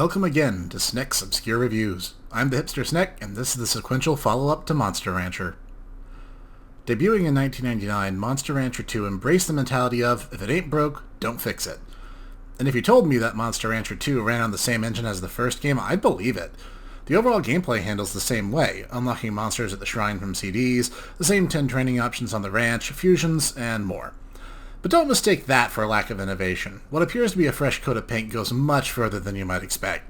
Welcome again to Snek's Obscure Reviews. I'm the Hipster Snek, and this is the sequential follow-up to Monster Rancher. Debuting in 1999, Monster Rancher 2 embraced the mentality of, if it ain't broke, don't fix it. And if you told me that Monster Rancher 2 ran on the same engine as the first game, I'd believe it. The overall gameplay handles the same way, unlocking monsters at the shrine from CDs, the same 10 training options on the ranch, fusions, and more. But don't mistake that for a lack of innovation. What appears to be a fresh coat of paint goes much further than you might expect.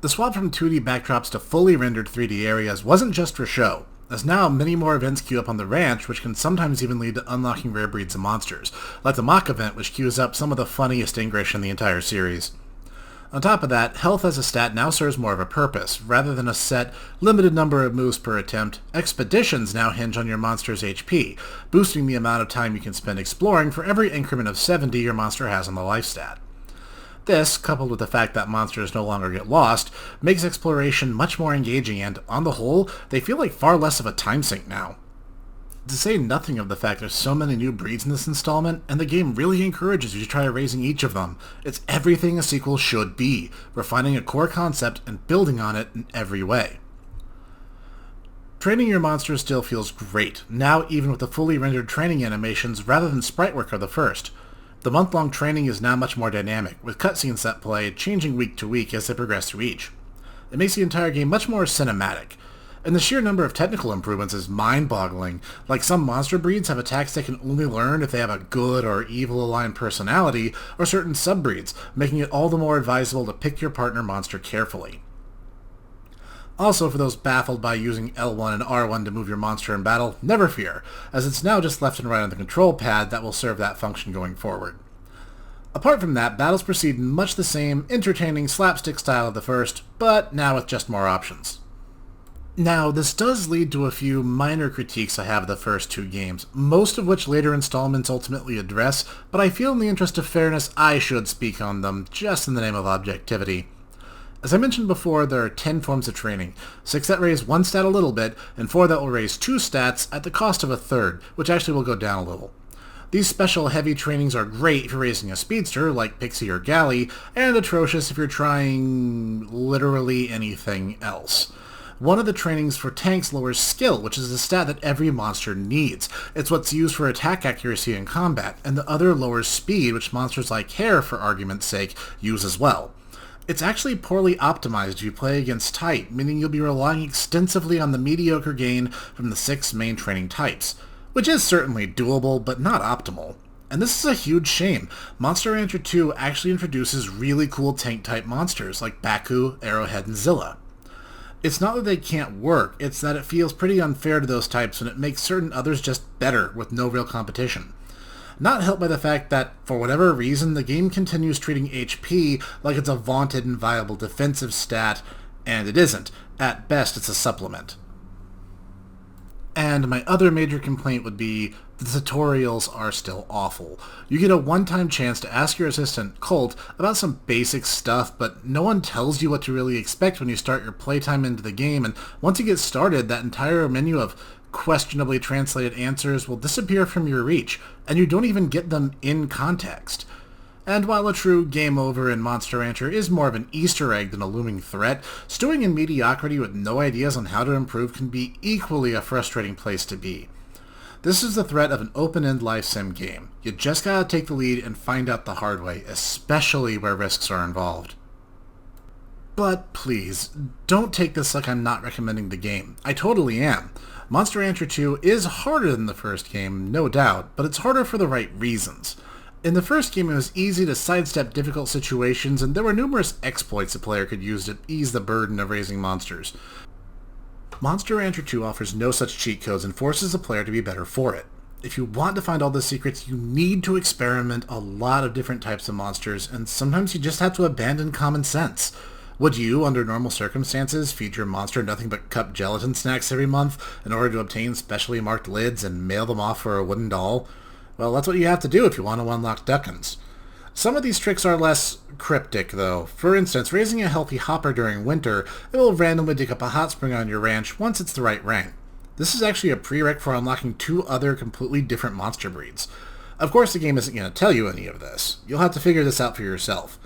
The swap from 2D backdrops to fully rendered 3D areas wasn't just for show, as now many more events queue up on the ranch, which can sometimes even lead to unlocking rare breeds of monsters, like the mock event, which queues up some of the funniest English in the entire series. On top of that, health as a stat now serves more of a purpose. Rather than a set, limited number of moves per attempt, expeditions now hinge on your monster's HP, boosting the amount of time you can spend exploring for every increment of 70 your monster has on the life stat. This, coupled with the fact that monsters no longer get lost, makes exploration much more engaging and, on the whole, they feel like far less of a time sink now. To say nothing of the fact there's so many new breeds in this installment, and the game really encourages you to try raising each of them. It's everything a sequel should be, refining a core concept and building on it in every way. Training your monsters still feels great, now even with the fully rendered training animations rather than sprite work of the first. The month-long training is now much more dynamic, with cutscenes that play, changing week to week as they progress through each. It makes the entire game much more cinematic. And the sheer number of technical improvements is mind-boggling. Like some monster breeds have attacks they can only learn if they have a good or evil-aligned personality, or certain sub-breeds, making it all the more advisable to pick your partner monster carefully. Also, for those baffled by using L1 and R1 to move your monster in battle, never fear, as it's now just left and right on the control pad that will serve that function going forward. Apart from that, battles proceed in much the same entertaining slapstick style of the first, but now with just more options. Now, this does lead to a few minor critiques I have of the first two games, most of which later installments ultimately address, but I feel in the interest of fairness I should speak on them, just in the name of objectivity. As I mentioned before, there are 10 forms of training, 6 that raise one stat a little bit, and 4 that will raise 2 stats at the cost of a third, which actually will go down a little. These special heavy trainings are great if you're raising a speedster, like Pixie or Galley, and atrocious if you're trying literally anything else. One of the trainings for tanks lowers skill, which is a stat that every monster needs. It's what's used for attack accuracy in combat, and the other lowers speed, which monsters like Hare, for argument's sake, use as well. It's actually poorly optimized if you play against type, meaning you'll be relying extensively on the mediocre gain from the 6 main training types, which is certainly doable, but not optimal. And this is a huge shame. Monster Rancher 2 actually introduces really cool tank-type monsters like Baku, Arrowhead, and Zilla. It's not that they can't work, it's that it feels pretty unfair to those types when it makes certain others just better with no real competition. Not helped by the fact that, for whatever reason, the game continues treating HP like it's a vaunted and viable defensive stat, and it isn't. At best, it's a supplement. And my other major complaint would be the tutorials are still awful. You get a one-time chance to ask your assistant, Colt, about some basic stuff, but no one tells you what to really expect when you start your playtime into the game, and once you get started, that entire menu of questionably translated answers will disappear from your reach, and you don't even get them in context. And while a true game over in Monster Rancher is more of an Easter egg than a looming threat, stewing in mediocrity with no ideas on how to improve can be equally a frustrating place to be. This is the threat of an open-end life sim game. You just gotta take the lead and find out the hard way, especially where risks are involved. But please, don't take this like I'm not recommending the game. I totally am. Monster Rancher 2 is harder than the first game, no doubt, but it's harder for the right reasons. In the first game, it was easy to sidestep difficult situations, and there were numerous exploits a player could use to ease the burden of raising monsters. Monster Rancher 2 offers no such cheat codes and forces the player to be better for it. If you want to find all the secrets, you need to experiment a lot of different types of monsters, and sometimes you just have to abandon common sense. Would you, under normal circumstances, feed your monster nothing but cup gelatin snacks every month in order to obtain specially marked lids and mail them off for a wooden doll? Well, that's what you have to do if you want to unlock Duckins. Some of these tricks are less cryptic, though. For instance, raising a healthy hopper during winter, it will randomly dig up a hot spring on your ranch once it's the right rank. This is actually a prereq for unlocking 2 other completely different monster breeds. Of course, the game isn't going to tell you any of this. You'll have to figure this out for yourself.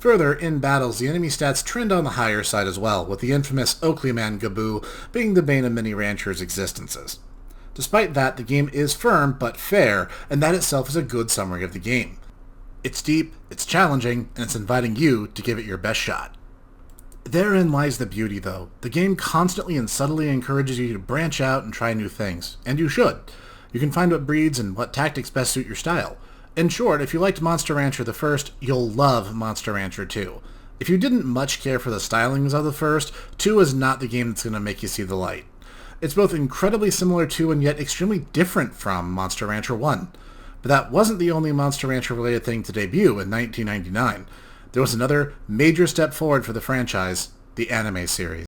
Further, in battles, the enemy stats trend on the higher side as well, with the infamous Oakleyman Gaboo being the bane of many ranchers' existences. Despite that, the game is firm but fair, and that itself is a good summary of the game. It's deep, it's challenging, and it's inviting you to give it your best shot. Therein lies the beauty, though. The game constantly and subtly encourages you to branch out and try new things, and you should. You can find what breeds and what tactics best suit your style. In short, if you liked Monster Rancher the first, you'll love Monster Rancher 2. If you didn't much care for the stylings of the first, 2 is not the game that's going to make you see the light. It's both incredibly similar to and yet extremely different from Monster Rancher 1. But that wasn't the only Monster Rancher related thing to debut in 1999. There was another major step forward for the franchise, the anime series.